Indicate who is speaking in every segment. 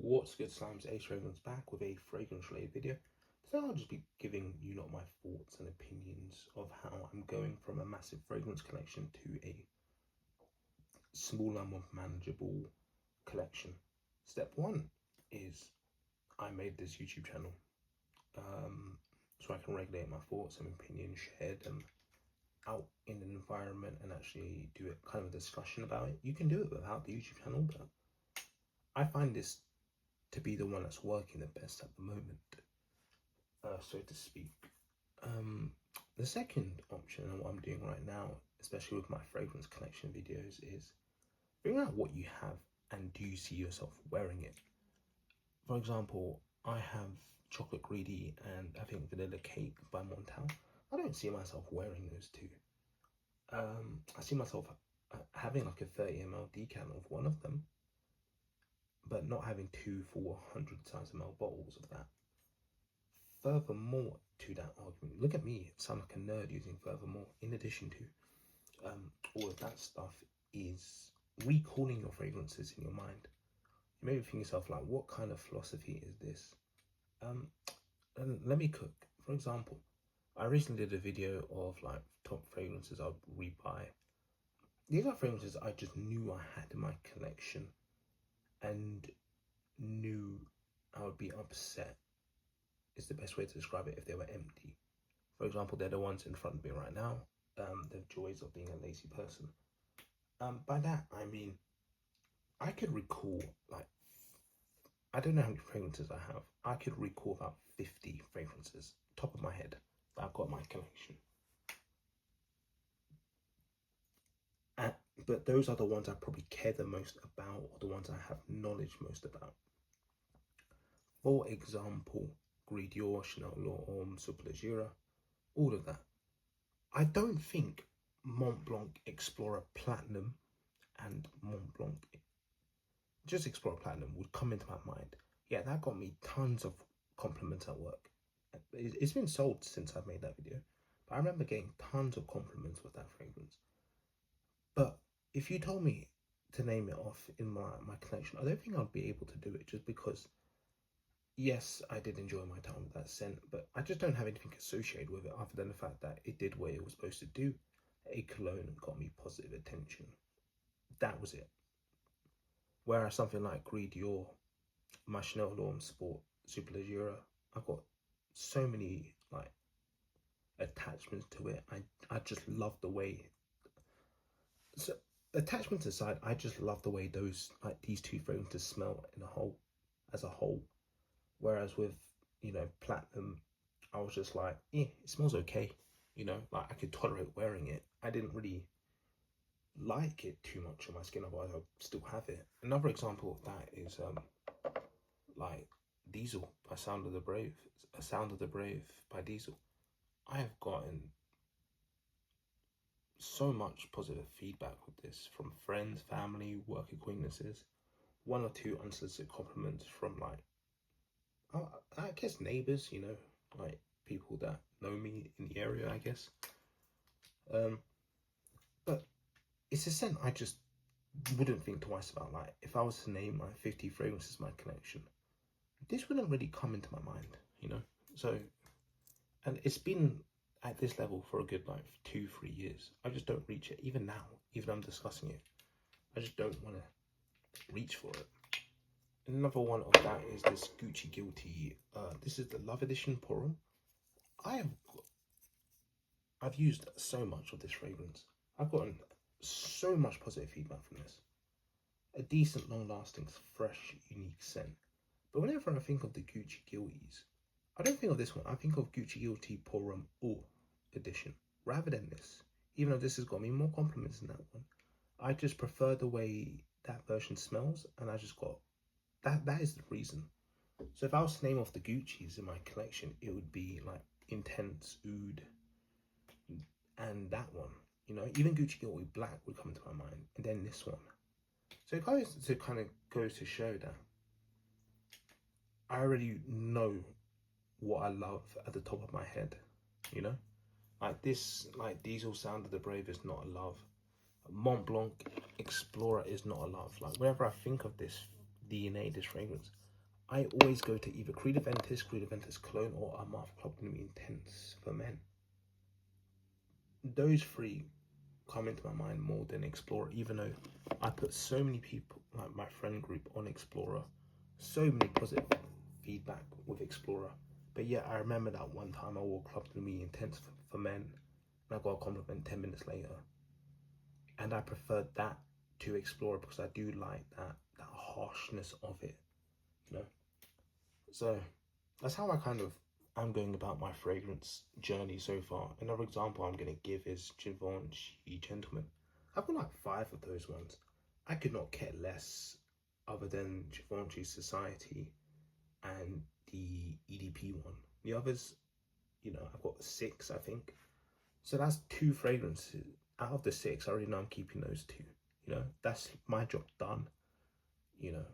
Speaker 1: What's good, Slimes? Ace Fragrance back with a fragrance related video. Today I'll just be giving you lot my thoughts and opinions of how I'm going from a massive fragrance collection to a smaller, more manageable collection. Step one is I made this YouTube channel so I can regulate my thoughts and opinions, share them out in an environment and actually do it kind of a discussion about it. You can do it without the YouTube channel, but I find this to be the one that's working the best at the moment, so to speak. The second option and what I'm doing right now, especially with my fragrance collection videos, is figuring out what you have and do you see yourself wearing it. For example, I have Chocolate Greedy and I think Vanilla Cake by Montal. I don't see myself wearing those two. I see myself having like a 30ml decan of one of them, but not having two full 100ml bottles of that. Furthermore to that argument, look at me, sound like a nerd using furthermore. In addition to all of that stuff, is recalling your fragrances in your mind. You may be thinking yourself like, what kind of philosophy is this? And let me cook. For example, I recently did a video of like top fragrances I'd rebuy. These are fragrances I just knew I had in my collection and knew I would be upset is the best way to describe it if they were empty. For example, they're the ones in front of me right now, the joys of being a lazy person. By that I mean I could recall, like, I don't know how many fragrances I have. I could recall about 50 fragrances top of my head that I've got in my collection. But those are the ones I probably care the most about, or the ones I have knowledge most about. For example, Gris Dior, Chanel L'Homme, Superleggera, all of that. I don't think Mont Blanc Explorer Platinum and Mont Blanc just Explorer Platinum would come into my mind. Yeah, that got me tons of compliments at work. It's been sold since I've made that video, but I remember getting tons of compliments with that fragrance. But if you told me to name it off in my collection, I don't think I'd be able to do it, just because yes, I did enjoy my time with that scent, but I just don't have anything associated with it other than the fact that it did what it was supposed to do. A cologne got me positive attention. That was it. Whereas something like Gris Dior, my Chanel L'Homme Sport, Superleggera, I've got so many like attachments to it. I just love the way. So attachments aside, I just love the way these two fragrances smell as a whole. Whereas with, Platinum, I was just like, it smells okay. Like I could tolerate wearing it. I didn't really like it too much on my skin, otherwise I'd still have it. Another example of that is like Diesel by Sound of the Brave. A Sound of the Brave by Diesel. I have gotten so much positive feedback with this from friends, family, work acquaintances, one or two unsolicited compliments from like, I guess neighbours, like people that know me in the area, I guess. But it's a scent I just wouldn't think twice about. Like, if I was to name my 50 fragrances in my collection, this wouldn't really come into my mind, So, and it's been at this level for a good like 2-3 years. I just don't reach it. Even now, even I'm discussing it, I just don't want to reach for it. Another one of that is this Gucci Guilty. This is the Love Edition Pour Homme. I've used so much of this fragrance. I've gotten so much positive feedback from this. A decent, long-lasting, fresh, unique scent. But whenever I think of the Gucci Guilties, I don't think of this one. I think of Gucci Guilty Pour Homme Eau Edition rather than this. Even though this has got me more compliments than that one, I just prefer the way that version smells, and I just got that is the reason. So if I was to name off the Gucci's in my collection, it would be like Intense, Oud, and that one. Even Gucci Guilty Black would come to my mind, and then this one. So it kind of goes to show that I already know what I love at the top of my head, Like this, like Diesel Sound of the Brave is not a love. Mont Blanc Explorer is not a love. Like whenever I think of this DNA, this fragrance, I always go to either Creed Aventus Cologne, or Armaf Club Nuit Intense for men. Those three come into my mind more than Explorer, even though I put so many people, like my friend group, on Explorer. So many positive feedback with Explorer. But yeah, I remember that one time I wore Club Nuit Intense for men, and I got a compliment 10 minutes later. And I preferred that to Explorer because I do like that harshness of it, you know. So that's how I'm going about my fragrance journey so far. Another example I'm going to give is Givenchy Gentleman. I've got like 5 of those ones. I could not care less other than Givenchy Society and the EDP one. The others, you know, I've got 6, I think. So that's 2 fragrances. Out of the 6, I already know I'm keeping those 2. You know, that's my job done, you know,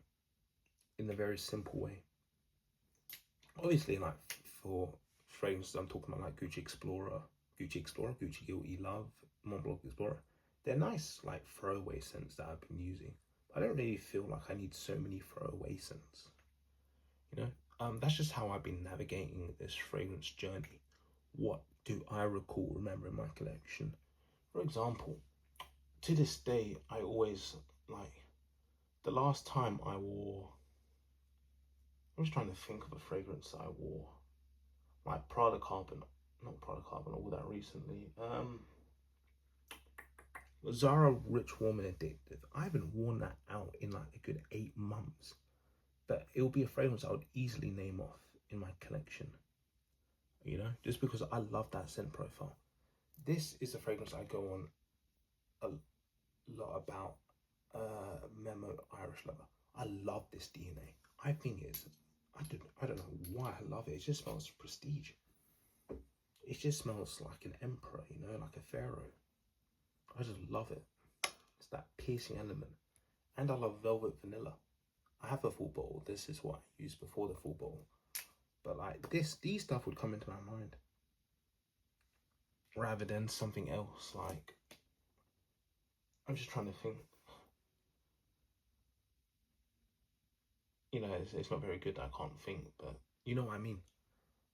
Speaker 1: in a very simple way. Obviously, like for fragrances, I'm talking about like Gucci Explorer, Gucci Guilty Love, Mont Blanc Explorer. They're nice, like throwaway scents that I've been using. I don't really feel like I need so many throwaway scents. You know, that's just how I've been navigating this fragrance journey. What do I remember in my collection? For example, to this day, I always like the last time I wore. I'm just trying to think of a fragrance I wore, like Prada Carbon, not Prada Carbon, all that recently. Zara Rich, Warm and Addictive. I haven't worn that out in like a good 8 months, but it will be a fragrance I would easily name off in my collection. You know, just because I love that scent profile. This is a fragrance I go on a lot about. Memo Irish Lover. I love this DNA. I think it's, I don't know why I love it. It just smells prestige. It just smells like an emperor, you know, like a pharaoh. I just love it. It's that piercing element. And I love Velvet Vanilla. I have a full bottle. This is what I used before the full bottle. But like these stuff would come into my mind rather than something else. Like, I'm just trying to think. You know, it's not very good that I can't think, but you know what I mean.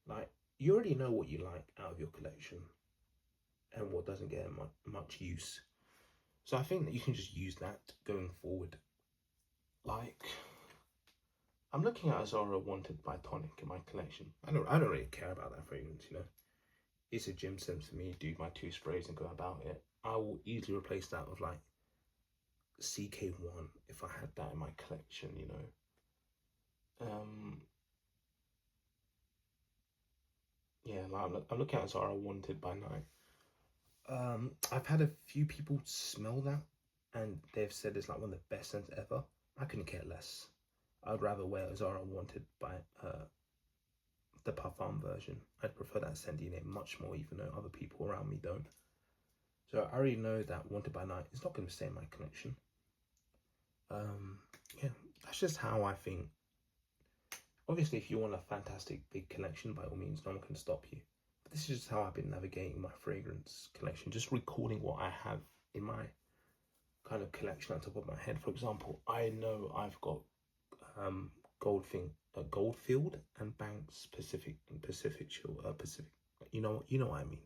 Speaker 1: Like, you already know what you like out of your collection and what doesn't get much use. So I think that you can just use that going forward. Like, I'm looking at Azara Wanted by Tonic in my collection. I don't really care about that fragrance, you know. It's a gym scent for me. Do my 2 sprays and go about it. I will easily replace that with like CK1 if I had that in my collection, you know. Yeah, like I'm looking at Zara Wanted by Night. I've had a few people smell that and they've said it's like one of the best scents ever. I couldn't care less. I'd rather wear Zara Wanted by the Parfum version. I'd prefer that scent DNA much more, even though other people around me don't. So I already know that Wanted by Night is not going to stay in my collection. Yeah, that's just how I think. Obviously, if you want a fantastic big collection, by all means, no one can stop you. But this is just how I've been navigating my fragrance collection, just recording what I have in my kind of collection on top of my head. For example, I know I've got Goldfield and Banks Pacific, you know what I mean.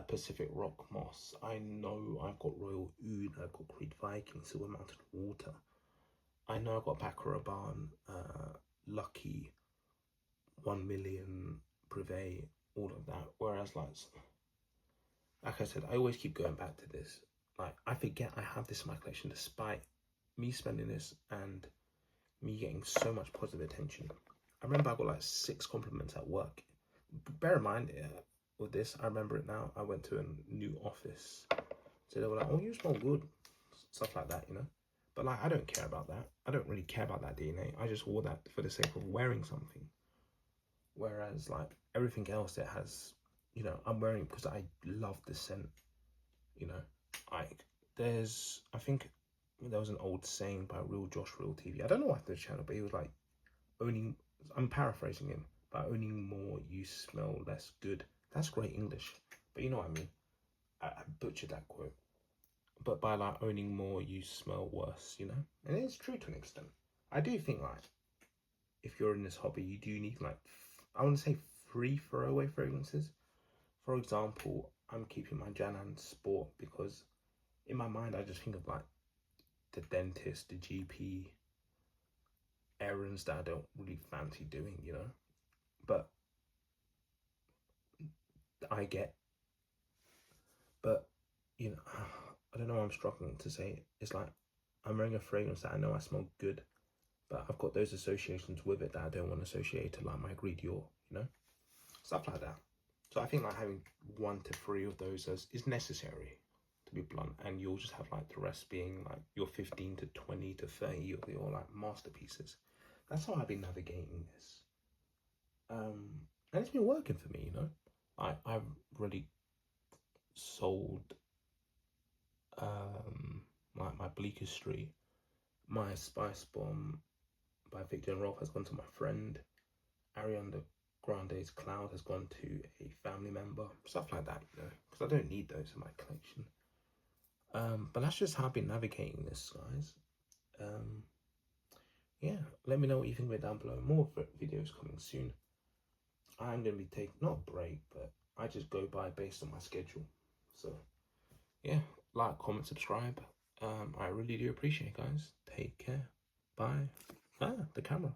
Speaker 1: Pacific Rock Moss. I know I've got Royal Oud, I've got Creed Viking, Silver Mountain Water. I know I've got Baccarat Barn, Lucky, 1 Million, Privé, all of that. Whereas like I said, I always keep going back to this. Like, I forget I have this in my collection despite me spending this and me getting so much positive attention. I remember I got like 6 compliments at work. Bear in mind, with this, I remember it now. I went to a new office, so they were like, "Oh, you smell good," stuff like that, you know. But like, I don't care about that. I don't really care about that DNA. I just wore that for the sake of wearing something. Whereas like everything else, it has, you know, I'm wearing because I love the scent. You know, like I think there was an old saying by Real Josh Real TV. I don't know what the channel, but he was like, owning. I'm paraphrasing him. By owning more, you smell less good. That's great English, but you know what I mean. I butchered that quote. But by like owning more, you smell worse, you know? And it's true to an extent. I do think like, if you're in this hobby, you do need like, I want to say 3 throwaway fragrances. For example, I'm keeping my Janan Sport because in my mind I just think of like the dentist, the GP, errands that I don't really fancy doing, you know. But but you know, I don't know, I'm struggling to say it. It's like I'm wearing a fragrance that I know I smell good, but I've got those associations with it that I don't want to associate to like my Gris Dior, you know, stuff like that. So I think like having 1 to 3 of those is necessary, to be blunt, and you'll just have like the rest being like your 15 to 20 to 30 of your like masterpieces. That's how I've been navigating this. And it's been working for me, you know. I've really sold like my Bleecker Street, my Spice Bomb by Victor and Rolf has gone to my friend. Ariana Grande's Cloud has gone to a family member, stuff like that, you know, because I don't need those in my collection. But that's just how I've been navigating this, guys. Yeah, let me know what you think of it down below. More videos coming soon. I'm going to be taking, not a break, but I just go by based on my schedule. So, yeah, like, comment, subscribe. I really do appreciate it, guys. Take care. Bye. The camera.